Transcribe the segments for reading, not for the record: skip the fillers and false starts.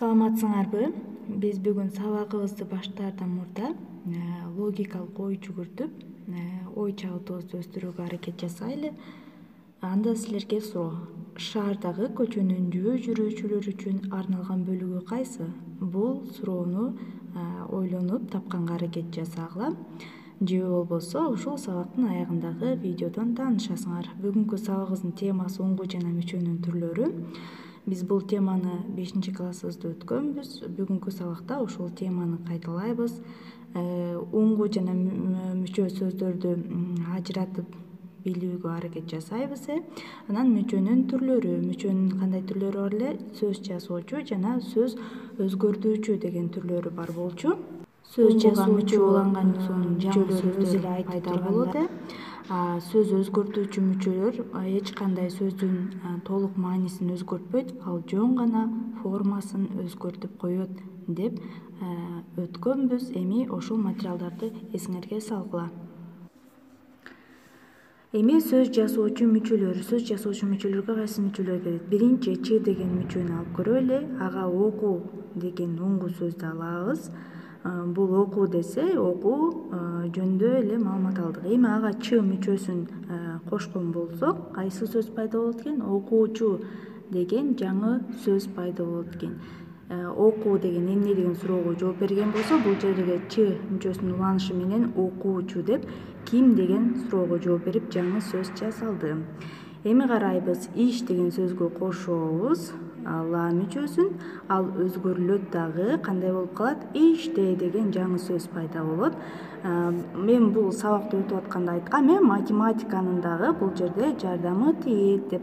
Саламатсыңарбы? Биз бүгүн сабагыбызды баштаардан мурда логикалык ой жүгүртүп, ой чабытыбызды өстүрүүгө аракет жасайлы. Анда силерге суроо. Шаардагы көчөнүн жөө жүрүүчүлөр үчүн арналган бөлүгү кайсы? Бул суроону ойлонуп тапканга аракет жасагыла. Же болбосо ушул сабактын аягындагы видеодон таанышасыңар. Бүгүнкү сабагыбыздын темасы уңгу жана мүчөнүн түрлөрү. Биз бул теманы 5-классыбызда өткөнбүз. Бүгүнкү сабакта ушул теманы кайталайбыз. Уңгу жана мүчө сөздөрдү ажыратып билүүгө аракет жасайбыз. Анан мүчөнүн түрлөрү, мүчөнүн кандай түрлөрү бар эле? Сөз жасоочу жана сөз өзгөртүүчү деген түрлөрү бар болчу. Сөз жасоочу уланган соң жаңы сөздөр пайда болот. Сөз өзгөртүүчү мүчөлөр эч кандай сөздүн толук маанисин өзгөртпөйт, ал жөн гана формасын өзгөртүп коет деп өткөнбүз. Эми ошол материалдарды эсиңерге салгыла. Эми сөз жасоочу мүчөлөр. Сөз жасоочу мүчөлөргө кайсы мүчөлөр кирет? Биринчи ч деген мүчөнү алып көрөлү. Ага окуу деген уңгу сөздү алабыз. Бул окуу десе, окуу жөнүндө эле маалымат алдык. Эми ага ч мүчөсүн кошкон болсок, кайсы сөз пайда болот экен? Окуучу деген жаңы сөз пайда болот экен. Окуу деген эмне деген суроого жооп берген болсо, бул жерге ч мүчөсүнүн уланышы менен окуучу деп ким деген суроого жооп берип жаңы сөз жасалды. Эми карайбыз, иш деген сөзгө кошобуз ла мүчөсүн, ал өзгөрүлөт дагы, кандай болуп калат? Иште деген жаңы сөз пайда болот. Мен бул сабакты өтүп атканда айткам, математиканын дагы бул жерде жардамы тиет деп.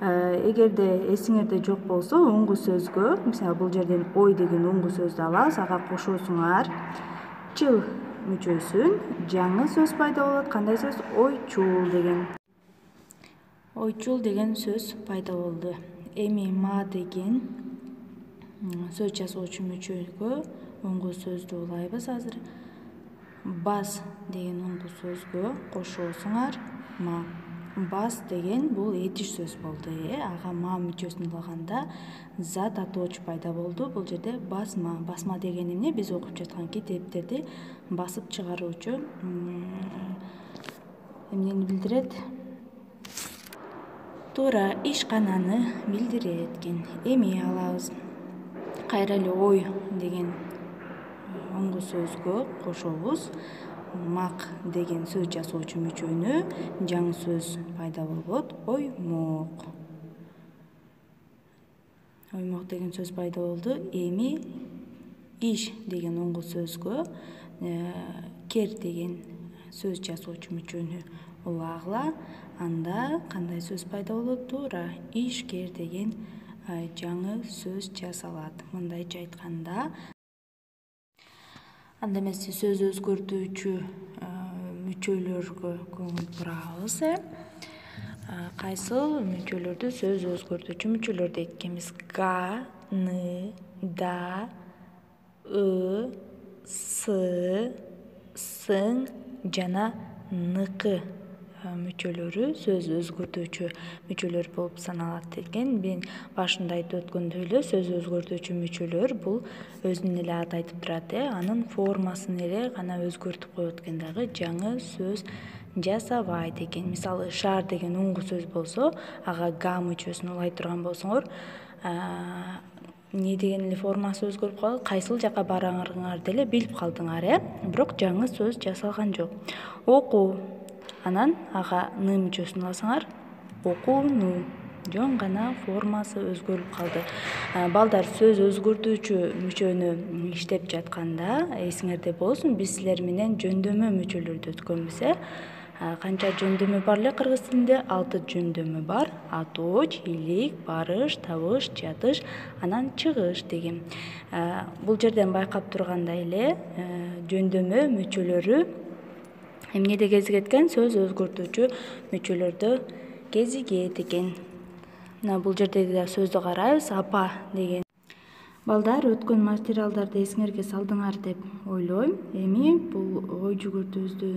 Эгерде эсиңерде жок болсо, уңгу сөзгө, мисалы бул жерден ой деген уңгу сөздү алабыз, ага кошосуңар ч мүчөсүн, жаңы сөз пайда болот. Кандай сөз? Ойчул деген. Ойчул деген сөз пайда болду. Эми ма деген сөз жасоочу мүчөгө уңгу сөздү улайбыз азыр. Бас деген уңгу сөзгө кошосуңар ма. Бас деген бул этиш сөз болду. Ага ма мүчөсүн улаганда зат атоочу пайда болду. Бул жерде басма. Басма деген эмне? Биз окуп жаткан китептерди басып чыгаруучу эмнени билдирет? Туура, ишкананы билдирет экен. Эми алабыз. Кайра эле ой деген уңгу сөзгө кошобуз. Мак деген сөз жасоочу мүчөнү, жаңы сөз пайда болот. Оймок. Оймок деген сөз пайда болду. Эми иш деген уңгу сөзгө кер деген сөз жасоочу мүчөнү улагыла. Анда кандай сөз пайда болот? Туура, ишкер деген жаңы сөз жасалат. Мындайча айтканда, анда эмес сөз өзгөртүүчү мүчөлөргө көңүл бурабыз. Кайсыл мүчөлөрдү сөз өзгөртүүчү мүчөлөр дейт экенбиз? Га, ны, да, с, сың жана ныкы мүчөлөрү сөз өзгөртүүчү мүчөлөр болуп саналат экен. Мен башында айтып өткөндөй эле сөз өзгөртүүчү мүчөлөр бул өзүнүн эле аты айтып турат, анын формасын эле гана өзгөртүп коет экен, дагы жаңы сөз жасабайт экен. Мисалы, шаар деген уңгу сөз болсо, ага га мүчөсүн улай турган болсоңор, эмне деген эле формасы өзгөрүп калат? Кайсыл жака барарыңарды эле билип калдыңар, бирок жаңы сөз жасалган жок. Окуу. Анан ага ны мүчөсүн уласаңар, окууну. Жөн гана формасы өзгөрүп калды. Балдар, сөз өзгөртүүчү мүчөнү иштеп жатканда эсиңерде болсун, биз силер менен жөндөмө мүчөлөрдү өткөнбүз. Канча жөндөмө бар эле кыргыз тилинде? 6 жөндөмө бар. Атооч, илик, барыш, табыш, жатыш, анан чыгыш деген. Бул жерден байкап тургандай эле жөндөмө мүчөлөрү эмнеде кезигет экен? Сөз өзгөртүүчү мүчөлөрдө кезигет экен. Бул жердеги да сөздү карайбыз. Апа деген. Балдар, өткөн материалдарды эсиңерге салдыңар деп ойлойм. Эми бул ой жүгүртүүбүздө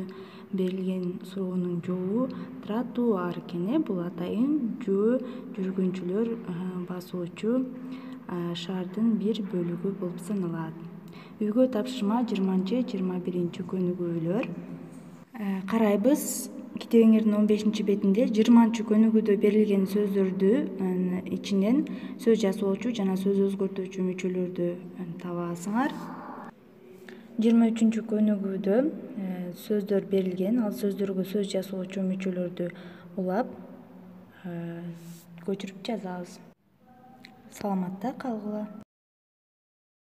берилген суроонун жообу тротуар экен. Бул атайын жөө жүргүнчүлөр басуучу шаардын бир бөлүгү болуп саналат. Үйгө тапшырма 20-21 көнүгүүлөр. Карайбыз. Китебиңердин 15 бетинде 20 көнүгүүдө берилген сөздөрдүн ичинен сөз жасоочу жана сөз өзгөртүүчү мүчөлөрдү табасыңар. 23 көнүгүүдө сөздөр берилген. Ал сөздөргө сөз жасоочу мүчөлөрдү улап көчүрүп жазабыз. Саламатта калгыла.